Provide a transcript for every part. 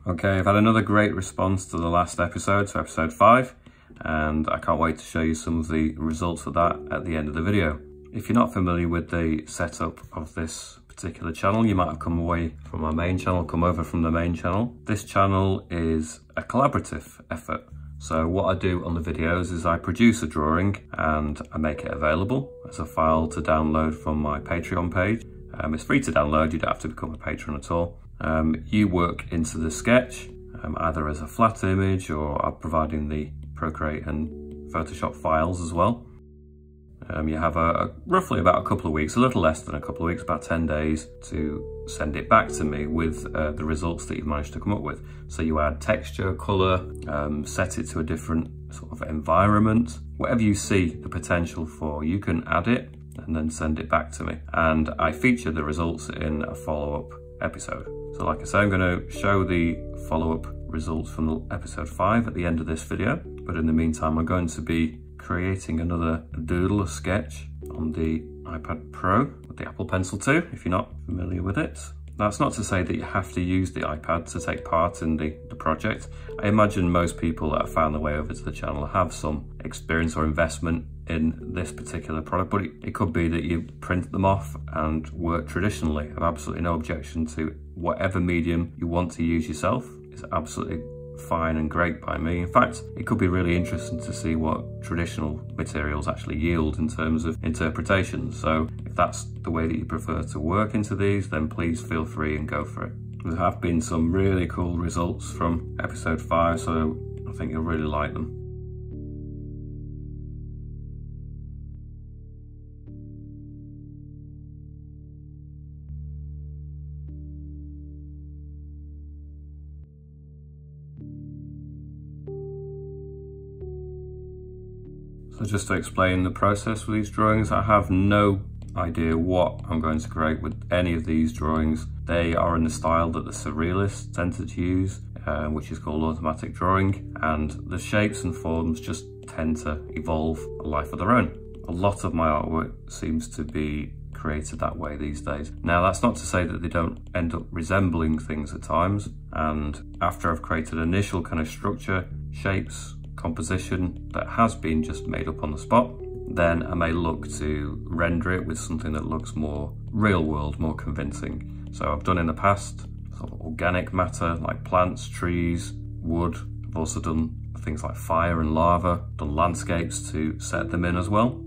Okay, I've had another great response to the last episode, so episode 5, and I can't wait to show you some of the results of that at the end of the video. If you're not familiar with the setup of this particular channel, you might have come away from my main channel, come over from the main channel. This channel is a collaborative effort. So what I do on the videos is I produce a drawing and I make it available as a file to download from my Patreon page. It's free to download, you don't have to become a patron at all. You work into the sketch, either as a flat image or I'm providing the Procreate and Photoshop files as well. You have roughly about a couple of weeks, a little less than a couple of weeks, about 10 days to send it back to me with the results that you've managed to come up with. So you add texture, colour, set it to a different sort of environment. Whatever you see the potential for, you can add it and then send it back to me. And I feature the results in a follow-up episode. So like I say, I'm going to show the follow-up results from episode 5 at the end of this video. But in the meantime, I'm going to be creating another doodle, a sketch on the iPad Pro with the Apple Pencil 2, if you're not familiar with it. That's not to say that you have to use the iPad to take part in the project. I imagine most people that have found their way over to the channel have some experience or investment in this particular product, but it could be that you print them off and work traditionally. I have absolutely no objection to whatever medium you want to use yourself. It's absolutely fine and great by me. In fact, it could be really interesting to see what traditional materials actually yield in terms of interpretation. So if that's the way that you prefer to work into these, then please feel free and go for it. There have been some really cool results from episode 5, so I think you'll really like them. So just to explain the process with these drawings, I have no idea what I'm going to create with any of these drawings. They are in the style that the surrealists tended to use, which is called automatic drawing, and the shapes and forms just tend to evolve a life of their own. A lot of my artwork seems to be created that way these days. Now that's not to say that they don't end up resembling things at times, and after I've created initial kind of structure, shapes, composition that has been just made up on the spot, then I may look to render it with something that looks more real world, more convincing. So I've done in the past sort of organic matter like plants, trees, wood. I've also done things like fire and lava, done landscapes to set them in as well.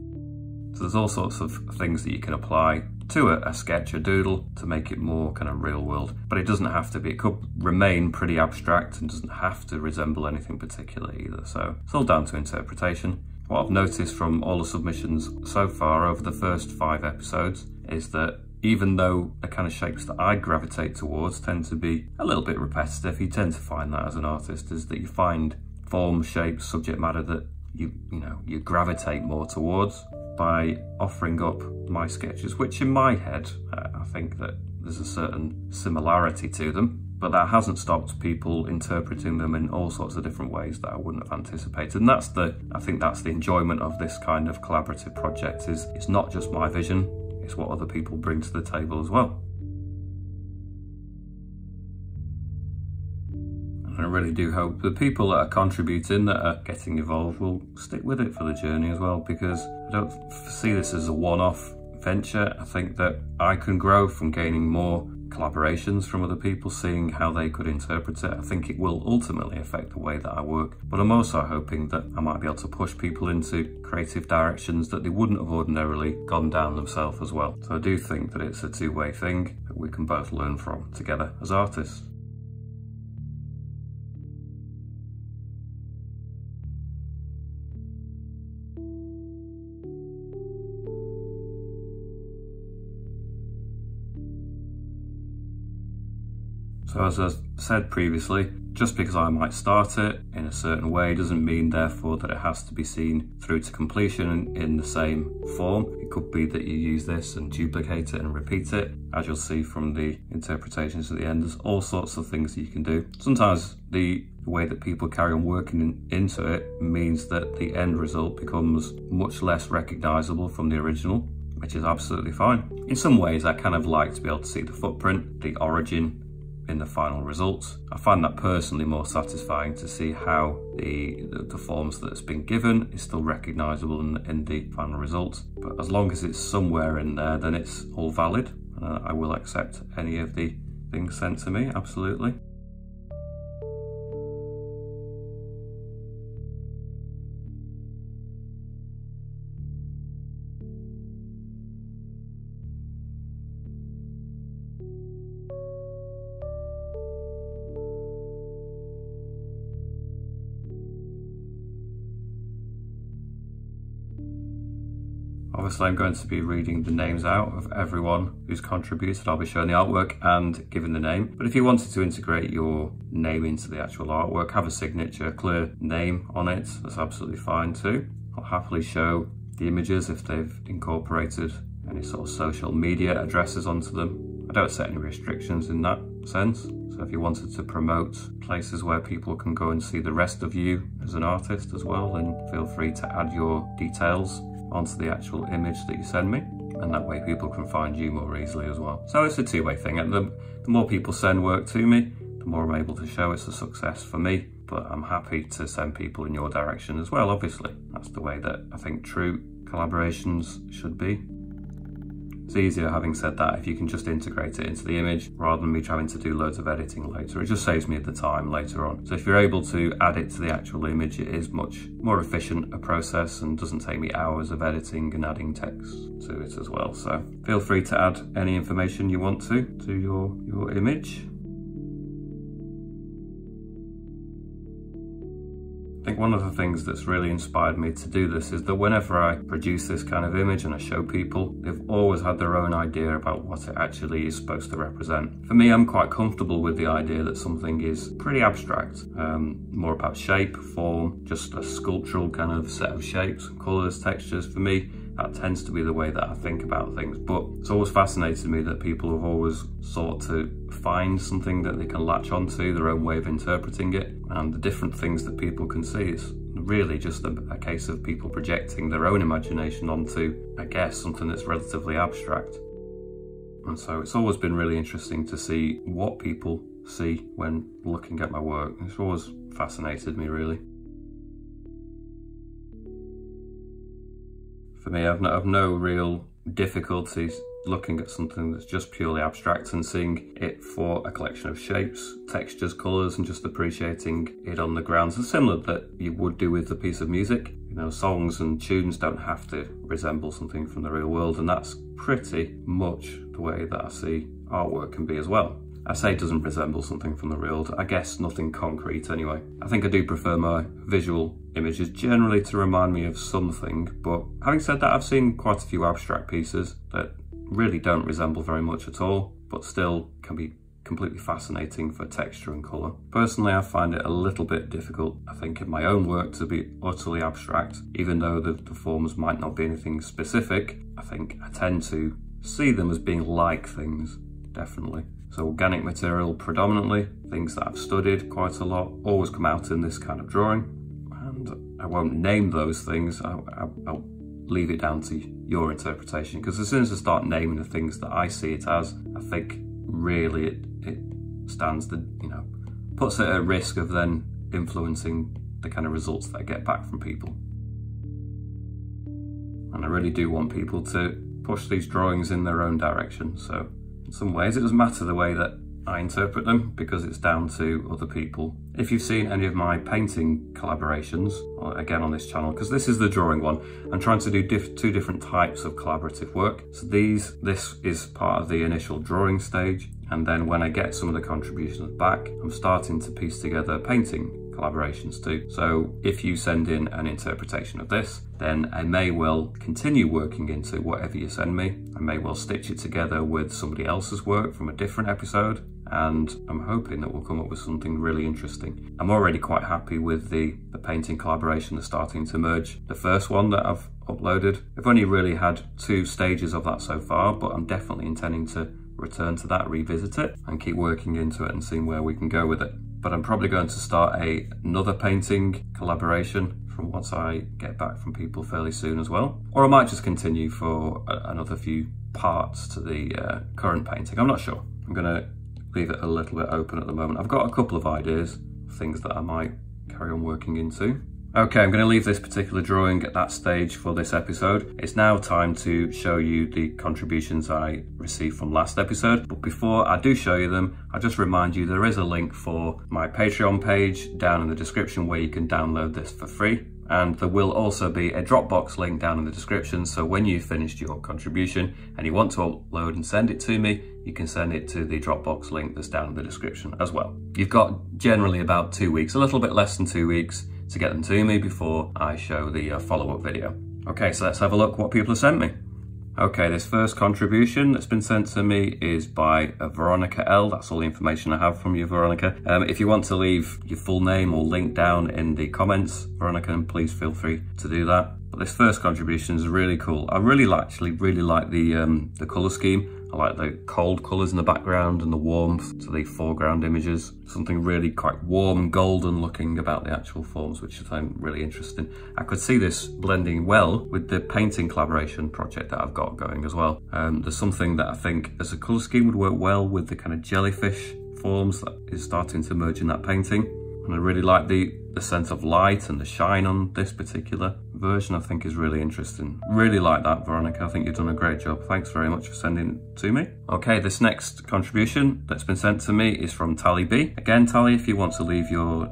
So there's all sorts of things that you can apply to a sketch, a doodle, to make it more kind of real world. But it doesn't have to be. It could remain pretty abstract and doesn't have to resemble anything particular either. So it's all down to interpretation. What I've noticed from all the submissions so far over the first 5 episodes is that even though the kind of shapes that I gravitate towards tend to be a little bit repetitive, you tend to find that as an artist, is that you find form, shapes, subject matter that you gravitate more towards. By offering up my sketches, which in my head, I think that there's a certain similarity to them, but that hasn't stopped people interpreting them in all sorts of different ways that I wouldn't have anticipated. And I think that's the enjoyment of this kind of collaborative project, is it's not just my vision, it's what other people bring to the table as well. I really do hope the people that are contributing, that are getting involved, will stick with it for the journey as well, because I don't see this as a one-off venture. I think that I can grow from gaining more collaborations from other people, seeing how they could interpret it. I think it will ultimately affect the way that I work, but I'm also hoping that I might be able to push people into creative directions that they wouldn't have ordinarily gone down themselves as well. So I do think that it's a two-way thing that we can both learn from together as artists. So as I said previously, just because I might start it in a certain way doesn't mean therefore that it has to be seen through to completion in the same form. It could be that you use this and duplicate it and repeat it. As you'll see from the interpretations at the end, there's all sorts of things that you can do. Sometimes the way that people carry on working into it means that the end result becomes much less recognizable from the original, which is absolutely fine. In some ways, I kind of like to be able to see the footprint, the origin, in the final results. I find that personally more satisfying to see how the forms that's been given is still recognisable in the final results. But as long as it's somewhere in there, then it's all valid. I will accept any of the things sent to me, absolutely. Obviously, I'm going to be reading the names out of everyone who's contributed. I'll be showing the artwork and giving the name. But if you wanted to integrate your name into the actual artwork, have a signature, clear name on it, that's absolutely fine too. I'll happily show the images if they've incorporated any sort of social media addresses onto them. I don't set any restrictions in that sense. So if you wanted to promote places where people can go and see the rest of you as an artist as well, then feel free to add your details onto the actual image that you send me, and that way people can find you more easily as well. So it's a two-way thing. The more people send work to me, the more I'm able to show it's a success for me, but I'm happy to send people in your direction as well, obviously. That's the way that I think true collaborations should be. It's easier, having said that, if you can just integrate it into the image rather than me having to do loads of editing later. It just saves me the time later on. So if you're able to add it to the actual image, it is much more efficient a process and doesn't take me hours of editing and adding text to it as well. So feel free to add any information you want to your image. I think one of the things that's really inspired me to do this is that whenever I produce this kind of image and I show people, they've always had their own idea about what it actually is supposed to represent. For me, I'm quite comfortable with the idea that something is pretty abstract, more about shape, form, just a sculptural kind of set of shapes, colours, textures. For me, that tends to be the way that I think about things, but it's always fascinated me that people have always sought to find something that they can latch onto, their own way of interpreting it, and the different things that people can see. It's really just a case of people projecting their own imagination onto, I guess, something that's relatively abstract. And so it's always been really interesting to see what people see when looking at my work. It's always fascinated me, really. For me, I've no real difficulties looking at something that's just purely abstract and seeing it for a collection of shapes, textures, colours, and just appreciating it on the grounds. And similar that you would do with a piece of music. You know, songs and tunes don't have to resemble something from the real world, and that's pretty much the way that I see artwork can be as well. I say it doesn't resemble something from the real world, I guess nothing concrete anyway. I think I do prefer my visual images generally to remind me of something, but having said that, I've seen quite a few abstract pieces that really don't resemble very much at all, but still can be completely fascinating for texture and colour. Personally, I find it a little bit difficult, I think, in my own work to be utterly abstract, even though the forms might not be anything specific. I think I tend to see them as being like things, definitely. So organic material predominantly, things that I've studied quite a lot, always come out in this kind of drawing. And I won't name those things, I'll leave it down to your interpretation, because as soon as I start naming the things that I see it as, I think really it stands the, puts it at risk of then influencing the kind of results that I get back from people. And I really do want people to push these drawings in their own direction. So in some ways it doesn't matter the way that I interpret them, because it's down to other people. If you've seen any of my painting collaborations, again on this channel, because this is the drawing one, I'm trying to do two different types of collaborative work. So this is part of the initial drawing stage, and then when I get some of the contributions back, I'm starting to piece together painting collaborations too. So if you send in an interpretation of this, then I may well continue working into whatever you send me. I may well stitch it together with somebody else's work from a different episode, and I'm hoping that we'll come up with something really interesting. I'm already quite happy with the painting collaboration that's starting to emerge. The first one that I've uploaded, I've only really had 2 stages of that so far, but I'm definitely intending to return to that, revisit it, and keep working into it and seeing where we can go with it. But I'm probably going to start another painting collaboration from what I get back from people fairly soon as well. Or I might just continue for another few parts to the current painting. I'm not sure. I'm going to leave it a little bit open at the moment. I've got a couple of ideas, things that I might carry on working into. Okay, I'm going to leave this particular drawing at that stage for this episode. It's now time to show you the contributions I received from last episode. But before I do show you them, I'll just remind you there is a link for my Patreon page down in the description where you can download this for free. And there will also be a Dropbox link down in the description, so when you've finished your contribution and you want to upload and send it to me, you can send it to the Dropbox link that's down in the description as well. You've got generally about 2 weeks, a little bit less than 2 weeks, to get them to me before I show the follow-up video. Okay, so let's have a look what people have sent me. Okay, this first contribution that's been sent to me is by Veronica L. That's all the information I have from you, Veronica. If you want to leave your full name or link down in the comments, Veronica, please feel free to do that. But this first contribution is really cool. I really like the colour scheme. I like the cold colours in the background and the warmth to the foreground images. Something really quite warm, golden looking about the actual forms, which I find really interesting. I could see this blending well with the painting collaboration project that I've got going as well. There's something that I think as a colour scheme would work well with the kind of jellyfish forms that is starting to emerge in that painting. And I really like the sense of light and the shine on this particular version. I think is really interesting. Really like that, Veronica. I think you've done a great job. Thanks very much for sending it to me. Okay, this next contribution that's been sent to me is from Tally B. Again, Tally, if you want to leave your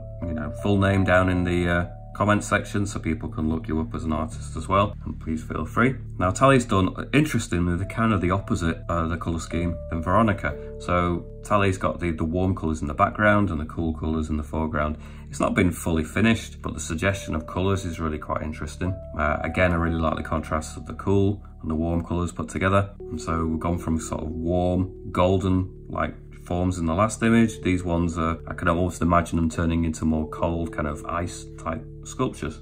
full name down in the comment section so people can look you up as an artist as well, and please feel free. Now Tally's done, interestingly, the opposite the colour scheme than Veronica. So Tally's got the warm colours in the background and the cool colours in the foreground. It's not been fully finished, but the suggestion of colours is really quite interesting. Again, I really like the contrast of the cool and the warm colours put together. And so we've gone from sort of warm, golden, like forms in the last image. These ones are, I can almost imagine them turning into more cold kind of ice type sculptures.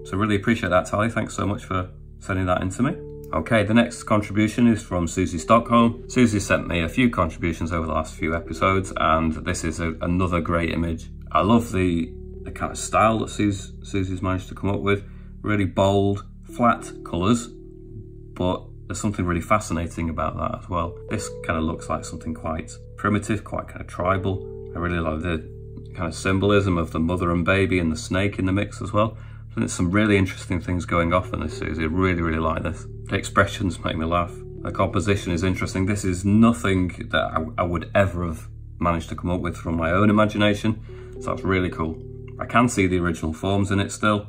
So really appreciate that, Tally. Thanks so much for sending that in to me. Okay, the next contribution is from Susie Stockholm. Susie sent me a few contributions over the last few episodes, and this is another great image. I love the kind of style that Susie's managed to come up with. Really bold, flat colours, but there's something really fascinating about that as well. This kind of looks like something quite primitive, quite kind of tribal. I really like the kind of symbolism of the mother and baby and the snake in the mix as well. I think there's some really interesting things going off in this series. I really, really like this. The expressions make me laugh. The composition is interesting. This is nothing that I would ever have managed to come up with from my own imagination. So that's really cool. I can see the original forms in it still.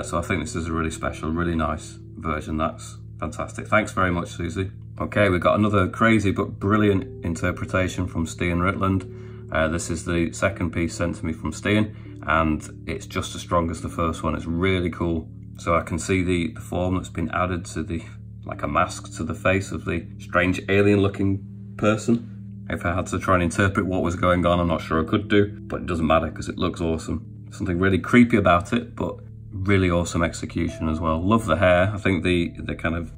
So I think this is a really special, really nice version. That's fantastic. Thanks very much, Susie. Okay, we've got another crazy but brilliant interpretation from Stian Ritland. This is the second piece sent to me from Stian, and it's just as strong as the first one. It's really cool. So I can see the form that's been added to like a mask to the face of the strange alien looking person. If I had to try and interpret what was going on, I'm not sure I could do, but it doesn't matter because it looks awesome. Something really creepy about it, but really awesome execution as well. Love the hair. I think the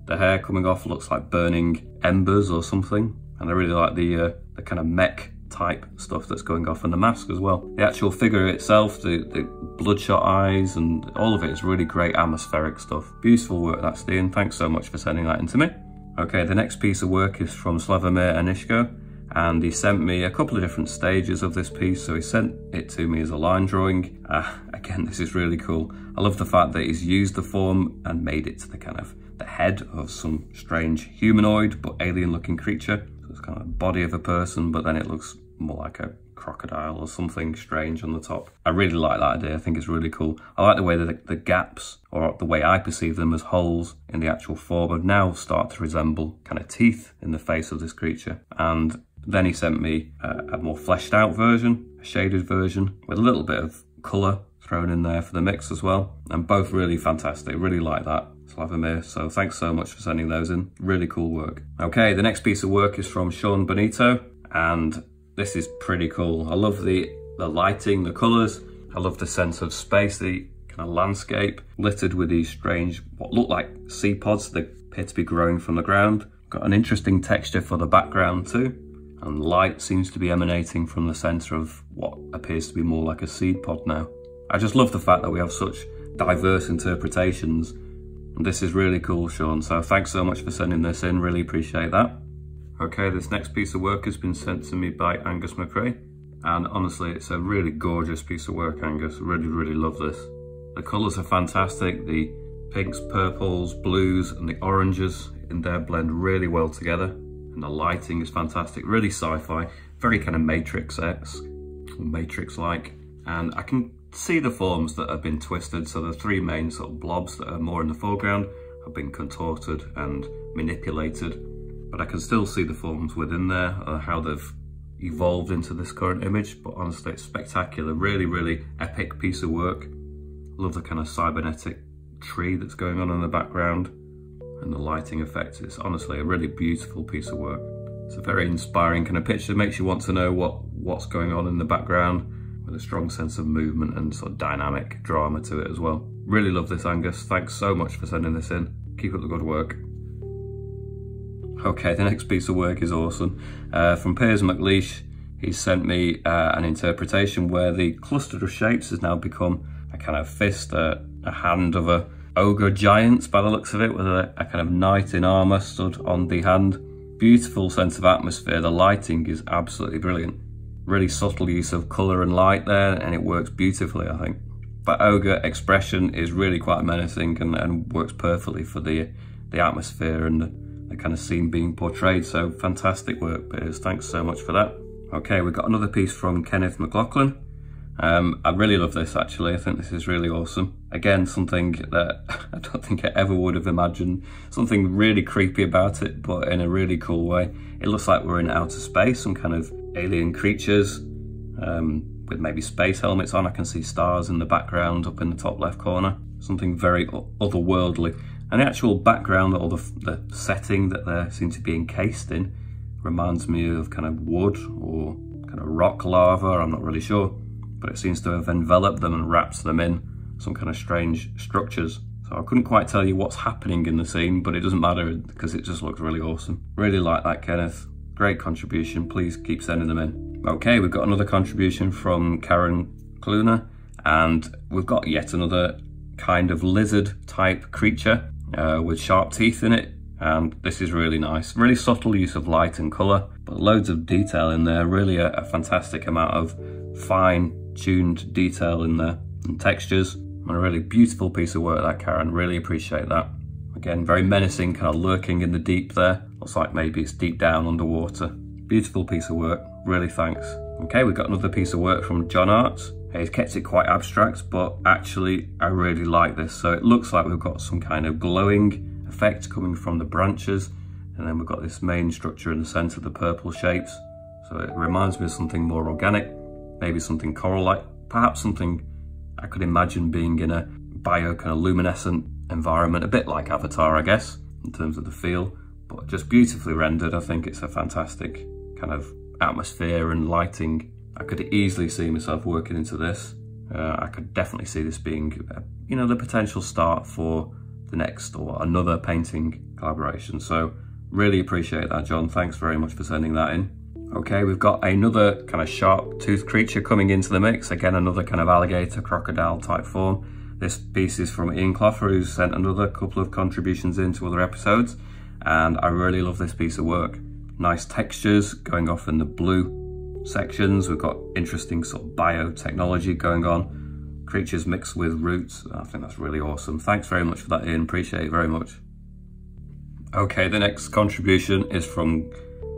hair coming off looks like burning embers or something. And I really like the kind of mech type stuff that's going off in the mask as well. The actual figure itself, the bloodshot eyes, and all of it is really great atmospheric stuff. Beautiful work, that's Stian. Thanks so much for sending that in to me. Okay, the next piece of work is from Slavomir Anishko, and he sent me a couple of different stages of this piece. So he sent it to me as a line drawing. Again, this is really cool. I love the fact that he's used the form and made it to the kind of the head of some strange humanoid but alien looking creature. So it's kind of the body of a person, but then it looks more like a crocodile or something strange on the top. I really like that idea. I think it's really cool. I like the way that the gaps, or the way I perceive them as holes in the actual form, have now start to resemble kind of teeth in the face of this creature. And then he sent me a more fleshed out version, a shaded version with a little bit of colour thrown in there for the mix as well. And both really fantastic. Really like that, Slavomir. So thanks so much for sending those in. Really cool work. Okay, the next piece of work is from Sean Benito, and this is pretty cool. I love the lighting, the colours. I love the sense of space, the kind of landscape littered with these strange, what look like sea pods that appear to be growing from the ground. Got an interesting texture for the background too. And light seems to be emanating from the centre of what appears to be more like a seed pod now. I just love the fact that we have such diverse interpretations. And this is really cool, Sean. So thanks so much for sending this in. Really appreciate that. Okay, this next piece of work has been sent to me by Angus McRae, and honestly it's a really gorgeous piece of work, Angus. Really love this. The colours are fantastic. The pinks, purples, blues and the oranges in there blend really well together, and the lighting is fantastic. Really sci-fi, very kind of Matrix-esque or Matrix-like, and I can see the forms that have been twisted. So the three main sort of blobs that are more in the foreground have been contorted and manipulated, but I can still see the forms within there, how they've evolved into this current image. But honestly, it's spectacular. Really epic piece of work. Love the kind of cybernetic tree that's going on in the background and the lighting effects. It's honestly a really beautiful piece of work. It's a very inspiring kind of picture. Makes you want to know what's going on in the background, with a strong sense of movement and sort of dynamic drama to it as well. Really love this, Angus. Thanks so much for sending this in. Keep up the good work. Okay, the next piece of work is awesome. From Piers McLeish, he's sent me an interpretation where the cluster of shapes has now become a kind of fist, a hand of a ogre giant by the looks of it, with a kind of knight in armour stood on the hand. Beautiful sense of atmosphere. The lighting is absolutely brilliant. Really subtle use of colour and light there, and it works beautifully, I think. But ogre expression is really quite menacing and works perfectly for the atmosphere and the kind of scene being portrayed. So fantastic work, Piers. Thanks so much for that. Okay, we've got another piece from Kenneth McLaughlin. I really love this, actually. I think this is really awesome. Again, something that I don't think I ever would have imagined. Something really creepy about it, but in a really cool way. It looks like we're in outer space, some kind of alien creatures with maybe space helmets on. I can see stars in the background up in the top left corner. Something very otherworldly. And the actual background, or the setting that they seem to be encased in, reminds me of kind of wood or kind of rock lava. I'm not really sure, but it seems to have enveloped them and wrapped them in some kind of strange structures. So I couldn't quite tell you what's happening in the scene, but it doesn't matter because it just looks really awesome. Really like that, Kenneth. Great contribution. Please keep sending them in. Okay, we've got another contribution from Karen Kluner, and we've got yet another kind of lizard type creature with sharp teeth in it. And this is really nice. Really subtle use of light and colour, but loads of detail in there. Really a fantastic amount of fine-tuned detail in there and textures. And a really beautiful piece of work, that, Karen. Really appreciate that. Again, very menacing, kind of lurking in the deep there. Looks like maybe it's deep down underwater. Beautiful piece of work. Really thanks. Okay, we've got another piece of work from John Arts. He's kept it quite abstract, but actually I really like this. So it looks like we've got some kind of glowing effect coming from the branches, and then we've got this main structure in the centre, the purple shapes. So it reminds me of something more organic, maybe something coral-like, perhaps something I could imagine being in a bio kind of luminescent environment, a bit like Avatar, I guess, in terms of the feel, but just beautifully rendered. I think it's a fantastic kind of atmosphere and lighting. I could easily see myself working into this. I could definitely see this being, you know, the potential start for the next or another painting collaboration. So really appreciate that, John. Thanks very much for sending that in. Okay, we've got another kind of sharp tooth creature coming into the mix. Again, another kind of alligator, crocodile type form. This piece is from Ian Cloffer, who's sent another couple of contributions into other episodes. And I really love this piece of work. Nice textures going off in the blue sections. We've got interesting sort of biotechnology going on. Creatures mixed with roots. I think that's really awesome. Thanks very much for that, Ian. Appreciate it very much. Okay, the next contribution is from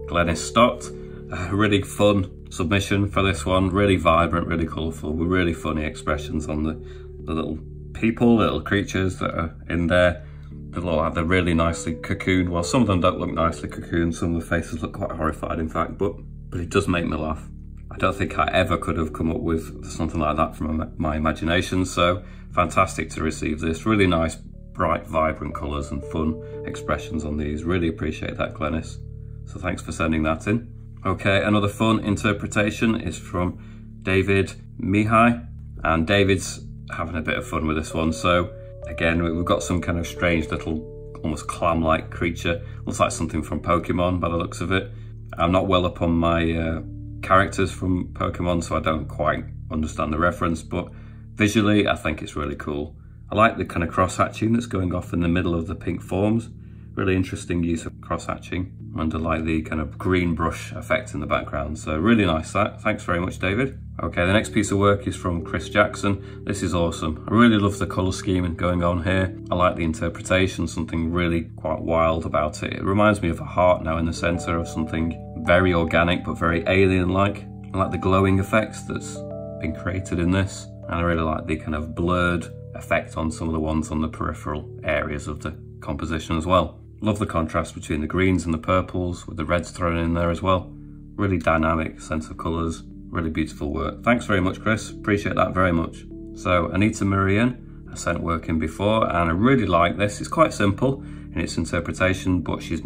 Glenys Stott. A really fun submission for this one. Really vibrant, really colourful, with really funny expressions on the little people, little creatures that are in there. They're really nicely cocooned. Well, some of them don't look nicely cocooned. Some of the faces look quite horrified, in fact, but it does make me laugh. I don't think I ever could have come up with something like that from my imagination. So fantastic to receive this. Really nice, bright, vibrant colours and fun expressions on these. Really appreciate that, Glenys. So thanks for sending that in. Okay, another fun interpretation is from David Mihai, and David's having a bit of fun with this one. So again, we've got some kind of strange little, almost clam-like creature. Looks like something from Pokemon by the looks of it. I'm not well up on my characters from Pokemon, so I don't quite understand the reference, but visually, I think it's really cool. I like the kind of cross-hatching that's going off in the middle of the pink forms. Really interesting use of cross-hatching. and I like the kind of green brush effect in the background. So really nice that. Thanks very much, David. Okay, the next piece of work is from Chris Jackson. This is awesome. I really love the colour scheme going on here. I like the interpretation, something really quite wild about it. It reminds me of a heart now in the centre of something very organic but very alien-like. I like the glowing effects that's been created in this, and I really like the kind of blurred effect on some of the ones on the peripheral areas of the composition as well. Love the contrast between the greens and the purples with the reds thrown in there as well. Really dynamic sense of colours, really beautiful work. Thanks very much, Chris, appreciate that very much. So Anita Marian, I sent work in before, and I really like this. It's quite simple in its interpretation, but she's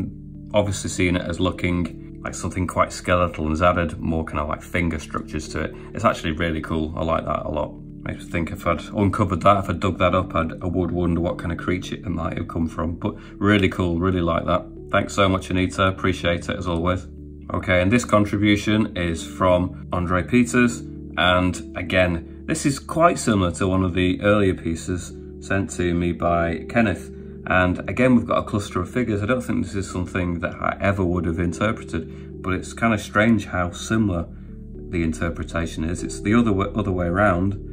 obviously seen it as looking like something quite skeletal and has added more kind of like finger structures to it. It's actually really cool, I like that a lot. Makes me think if I'd uncovered that, if I dug that up, I would wonder what kind of creature it might have come from. But really cool, really like that. Thanks so much, Anita, appreciate it as always. Okay, and this contribution is from Andre Peters. And again, this is quite similar to one of the earlier pieces sent to me by Kenneth. And again, we've got a cluster of figures. I don't think this is something that I ever would have interpreted, but it's kind of strange how similar the interpretation is. It's the other way around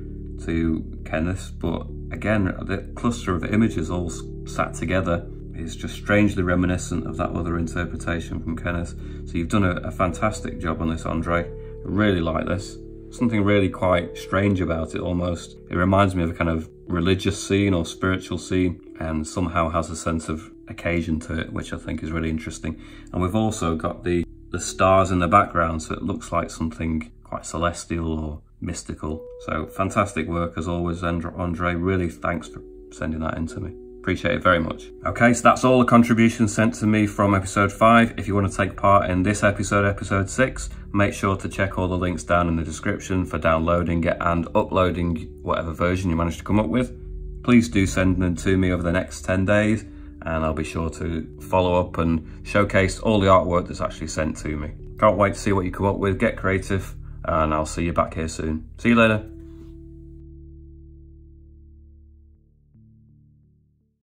to Kenneth, but again, the cluster of images all sat together is just strangely reminiscent of that other interpretation from Kenneth. So you've done a fantastic job on this, Andre. I really like this. Something really quite strange about it almost. It reminds me of a kind of religious scene or spiritual scene, and somehow has a sense of occasion to it, which I think is really interesting. And we've also got the stars in the background, so it looks like something quite celestial or mystical. So fantastic work as always, Andre. Really thanks for sending that in to me. Appreciate it very much. Okay, so that's all the contributions sent to me from episode 5. If you want to take part in this episode, episode 6, make sure to check all the links down in the description for downloading it and uploading whatever version you manage to come up with. Please do send them to me over the next 10 days, and I'll be sure to follow up and showcase all the artwork that's actually sent to me. Can't wait to see what you come up with. Get creative, and I'll see you back here soon. See you later.